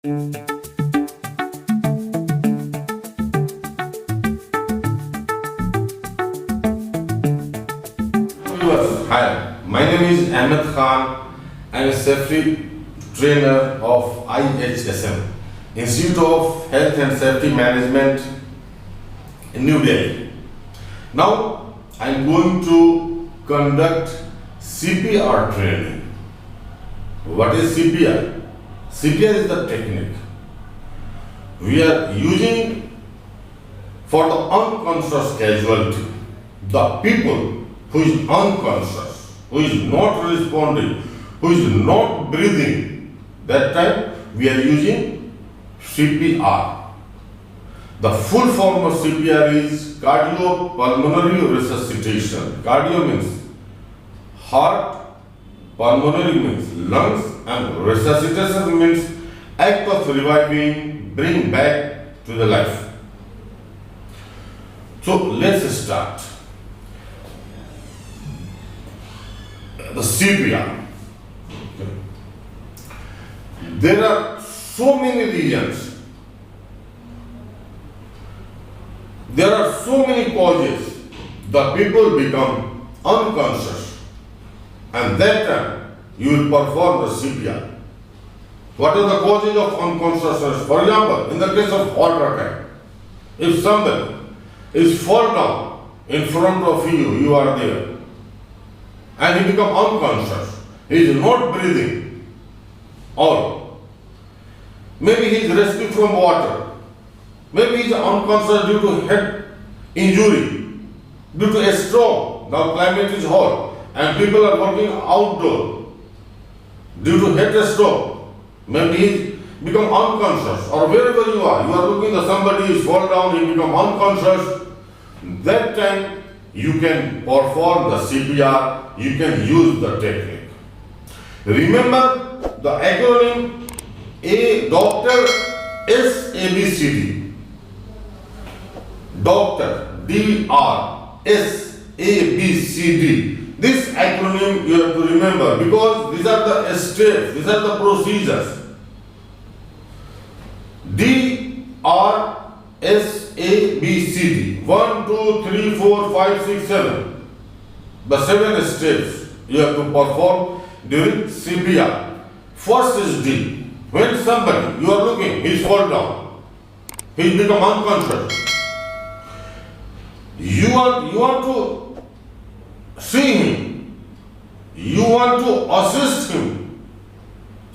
Hi, my name is Ahmed Khan. I am a safety trainer of Ihsm, Institute of Health and Safety Management in New Delhi. Now I am going to conduct CPR training. What is CPR? CPR is the technique we are using for the unconscious casualty, the people who is unconscious, who is not responding, who is not breathing. That time we are using CPR. The full form of CPR is cardiopulmonary resuscitation. Cardio means heart, pulmonary means lungs, and resuscitation means act of reviving, bring back to the life. So let's start. The CPR. There are so many reasons. There are so many causes. The people become unconscious, and that time you will perform the CPR. What are the causes of unconsciousness? For example, in the case of heart attack, if somebody is fall down in front of you, you are there, and he become unconscious, he is not breathing, or maybe he is rescued from water, maybe he is unconscious due to head injury, due to a stroke. Now climate is hot and people are working outdoor due to head stroke. Maybe he become unconscious, or wherever you are looking at somebody is fall down, he become unconscious. That time you can perform the CPR, you can use the technique. Remember the acronym A, doctor, SABCD. Doctor, DR, SABCD. This acronym you have to remember, because these are the steps, these are the procedures. D, R, S, A, B, C, D. 1, 2, 3, 4, 5, 6, 7. The 7 steps you have to perform during CPR. First is D. When somebody, you are looking, he is fall down, he become unconscious. You want to see him, you want to assist him.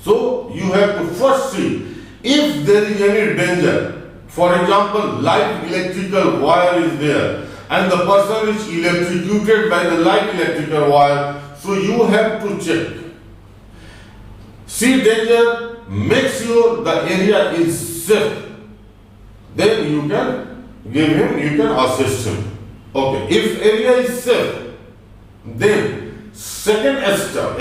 So you have to first see if there is any danger. For example, live electrical wire is there and the person is electrocuted by the live electrical wire, so you have to check. See danger, make sure the area is safe. Then you can give him, you can assist him. Okay, if area is safe, then second step,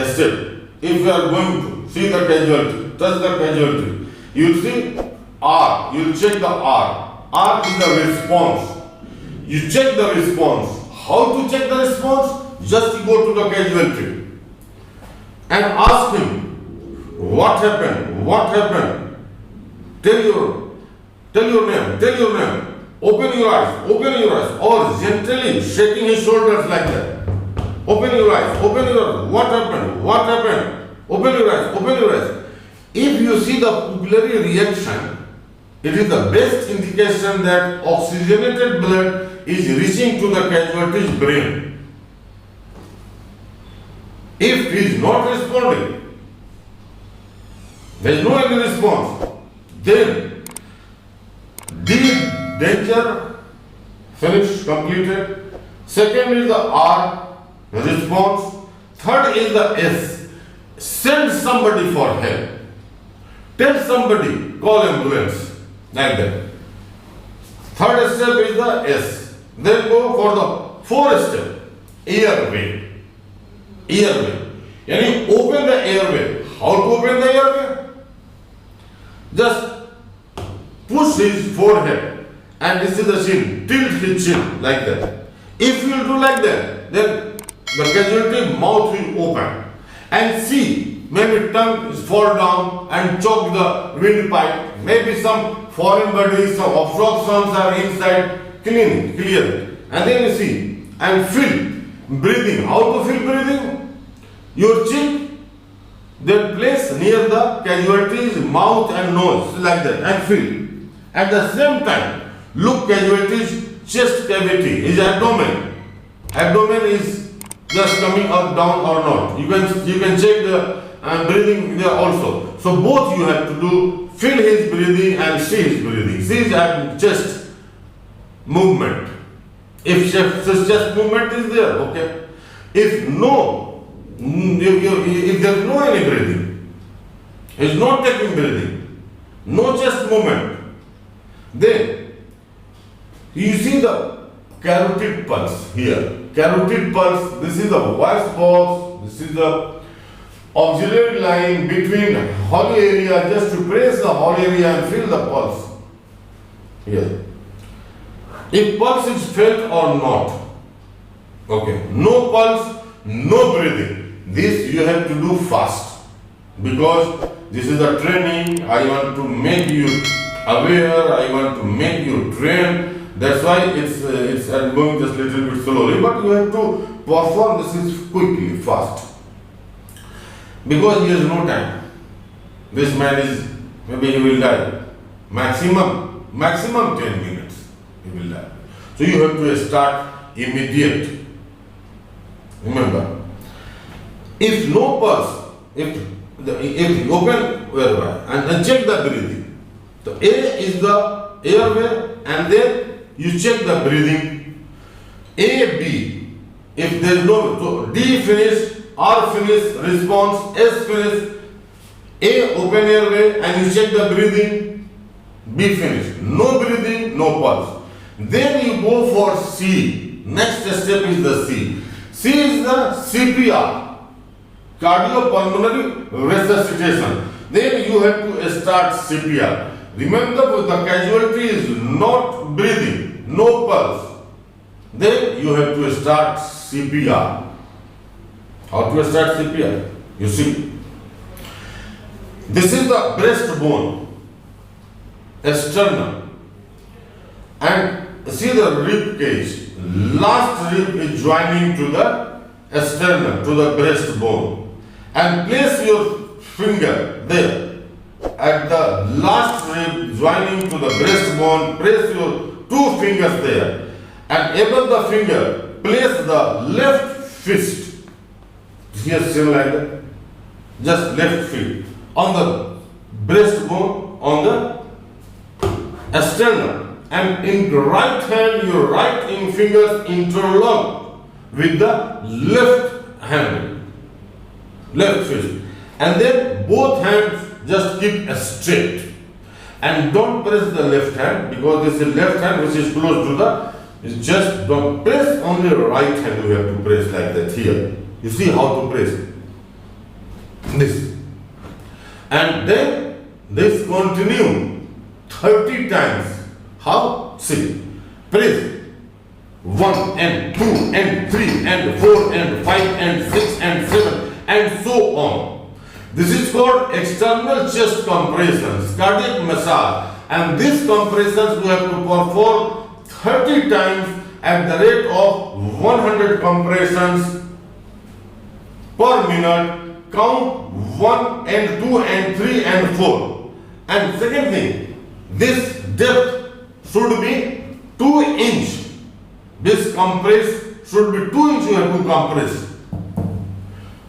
if you are going to see the casualty, touch the casualty, you see R, you check the R. R is the response. You check the response. How to check the response? Just go to the casualty and ask him, what happened? What happened? Tell your name. Open your eyes, or gently shaking his shoulders like that. Open your eyes, what happened? Open your eyes. If you see the pupillary reaction, it is the best indication that oxygenated blood is reaching to the casualty's brain. If he is not responding, there is no any response, then D, danger, finished, completed. Second is the R, response. Third is the S, send somebody for help. Tell somebody, call ambulance, like that. Third step is the S. Then go for the fourth step, airway. Yani open the airway. How to open the airway? Just push his forehead and this is the chin, tilt his chin like that. If you do like that, then the casualty mouth will open and see maybe tongue is fall down and choke the windpipe. Maybe some foreign bodies, some obstructions are inside, clear it. And then you see, and feel breathing. How to feel breathing? Your cheek, that place near the casualty's mouth and nose, like that, and feel. At the same time, look casualty's chest cavity, his abdomen. Abdomen is just coming up, down or not. You can check the breathing there also. So both you have to do, feel his breathing and see his breathing. See his chest movement. If chest movement is there, okay. If no, if there is no any breathing, he is not taking breathing, no chest movement, then you see the carotid pulse here. Carotid pulse, this is the voice box, this is the auxiliary line between hollow area, just to press the hollow area and feel the pulse here. If pulse is felt or not, okay, no pulse, no breathing, this you have to do fast, because this is a training. I want to make you aware, I want to make you trained. That's why it's going just a little bit slowly, but you have to perform this is quickly, fast, because he has no time. This man is, maybe he will die. Maximum 10 minutes he will die. So you have to start immediate. Remember, if no pulse, if you open whereby and check the breathing. So A is the airway, and then you check the breathing. A, B. If there is no, so D finish, R finish, response, S finish. A open airway and you check the breathing. B finish. No breathing, no pulse. Then you go for C. Next step is the C. C is the CPR, cardiopulmonary resuscitation. Then you have to start CPR. Remember, the casualty is not breathing, no pulse. Then you have to start CPR. How to start CPR? You see, this is the breastbone, sternum, and see the rib cage. Last rib is joining to the sternum, to the breastbone, and place your finger there. At the last rib joining to the breastbone, press your two fingers there, and above the finger, place the left fist. Here, same like that. Just left feet on the breastbone, on the sternum, and in the right hand, your right fingers interlock with the left hand, left fist, and then both hands just keep straight, and don't press the left hand, because this is left hand which is close to the chest. Don't press, only right hand you have to press like that here. You see how to press this, and then this continue 30 times. How? See, press 1 and 2 and 3 and 4 and 5 and 6 and 7 and so on. This is called external chest compressions, cardiac massage, and these compressions we have to perform 30 times at the rate of 100 compressions per minute. Count 1 and 2 and 3 and 4. And second thing, this depth should be 2 inch. This compress should be 2 inch you have to compress.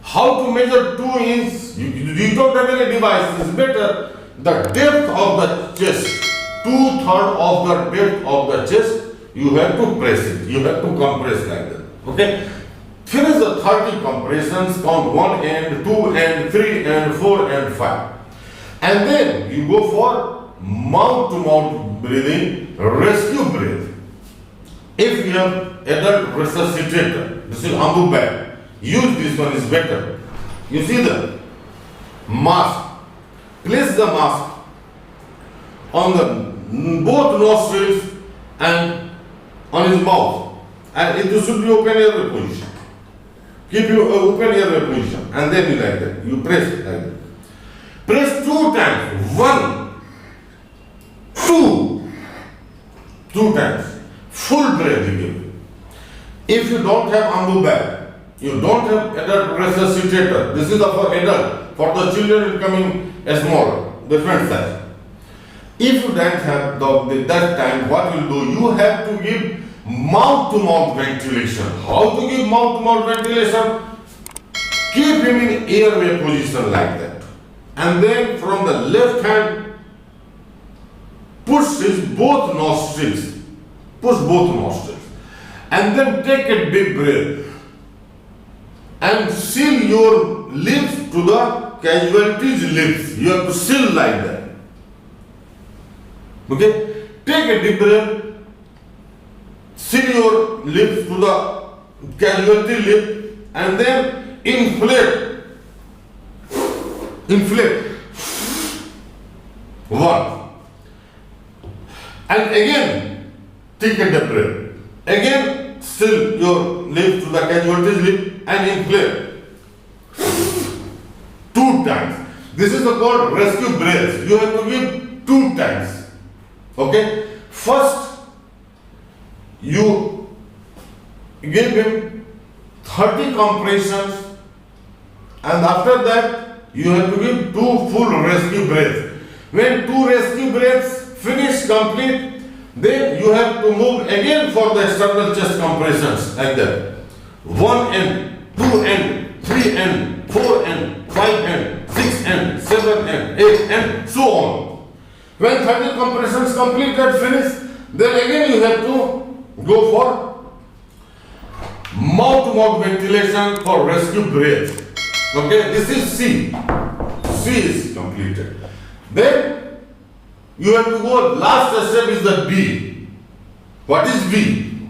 How to measure 2 inch? You don't have any device. It's better the depth of the chest, 2/3 of the depth of the chest, you have to press it. You have to compress like that. Okay? Finish the 30 compressions, count 1 and 2 and 3 and 4 and 5. And then you go for mouth-to-mouth breathing, rescue breath. If you have adult resuscitator, this is ambu bag, use this one is better. You see the mask. Place the mask on the both nostrils and on his mouth, and it should be open air position. Keep your open airway position and then you like that. You press like that. Press 2 times. 1, 2. 2 times. Full breath you give. If you don't have ambu bag, you don't have adult resuscitator. This is for adult. For the children becoming small, different size. If you don't have that time, what you do? You have to give mouth-to-mouth ventilation. How to give mouth-to-mouth ventilation? Keep him in airway position like that. And then from the left hand, push his both nostrils. Push both nostrils. And then take a deep breath. And seal your lips to the casualty's lips. You have to seal like that. Okay? Take a deep breath. Seal your lips to the casualty lip and then inflate. Inflate. 1. And again, take a deep breath. Again, seal your lips to the casualty's lip and inflate. 2 times. This is called rescue breath. You have to give 2 times. Okay? First, you give him 30 compressions and after that you have to give 2 full rescue breaths. When 2 rescue breaths finish complete, then you have to move again for the external chest compressions like that. 1 end, 2 end, 3 end, 4 end, 5 end, 6 end, 7 end, 8 end, so on. When 30 compressions completed, finish, then again you have to go for mouth-to-mouth ventilation for rescue breath. Okay, this is C. C is completed. Then you have to go, last step is the D. What is B?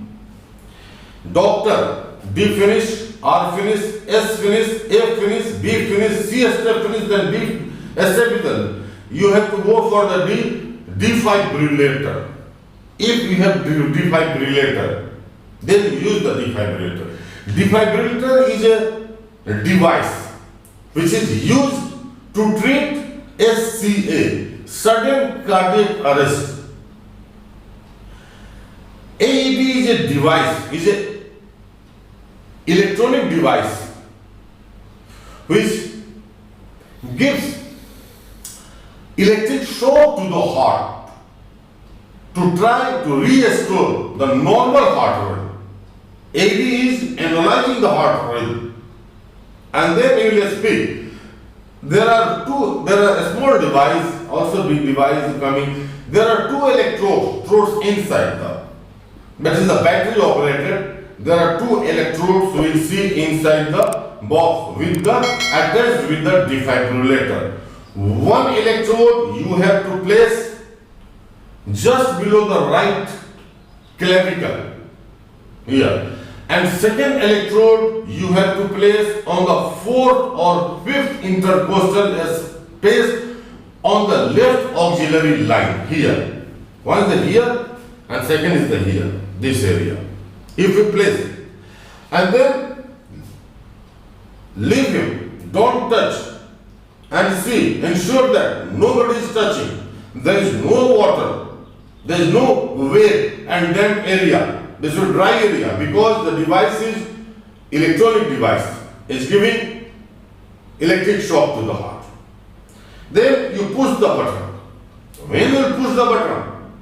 Doctor, D finish, R finish, S finish, A finish, B finish, C step finish, then D step is the. You have to go for the D, defibrillator. If you have defibrillator, then use the defibrillator. Defibrillator is a device which is used to treat SCA, sudden cardiac arrest. AED is a device, is a electronic device which gives electric shock to the heart to try to restore the normal heart rate. AED is analyzing the heart rate. And then you will speak. There are a small device, also big device coming. There are 2 electrodes inside that is the battery operated. There are 2 electrodes we will see inside the box with the attached with the defibrillator. 1 electrode you have to place just below the right clavicle here, and second electrode you have to place on the 4th or 5th intercostal space on the left auxiliary line here. One is the here and second is the here, this area. If you place it and then leave him, don't touch, and see, ensure that nobody is touching. There is no water, there is no wet and damp area. This is a dry area because the device is electronic device. It's giving electric shock to the heart. Then you push the button. When you push the button,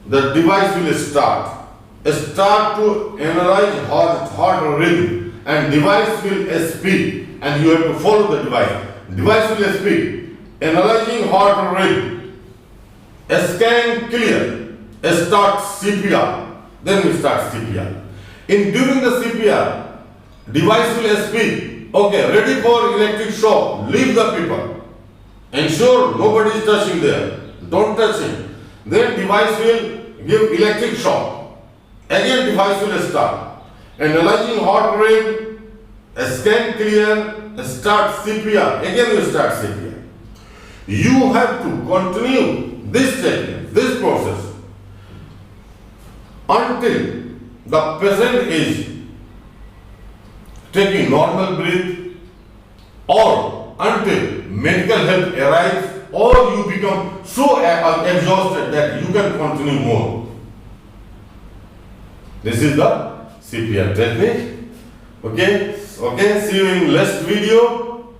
the device will start to analyze heart rhythm, and device will speak, and you have to follow the device. Device will speak, analyzing heart rhythm, scan clear, start CPR. Then we start CPR. During the CPR, device will speak, okay, ready for electric shock, leave the people. Ensure nobody is touching there. Don't touch him. Then device will give electric shock. Again device will start. Analyzing heart rate, scan clear, start CPR. Again you start CPR. You have to continue this technique, this process, until the patient is taking normal breath, or until medical help arrives, or you become so exhausted that you can continue more. This is the CPR technique. Okay, see you in next video,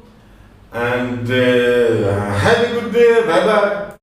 and have a good day. Bye bye.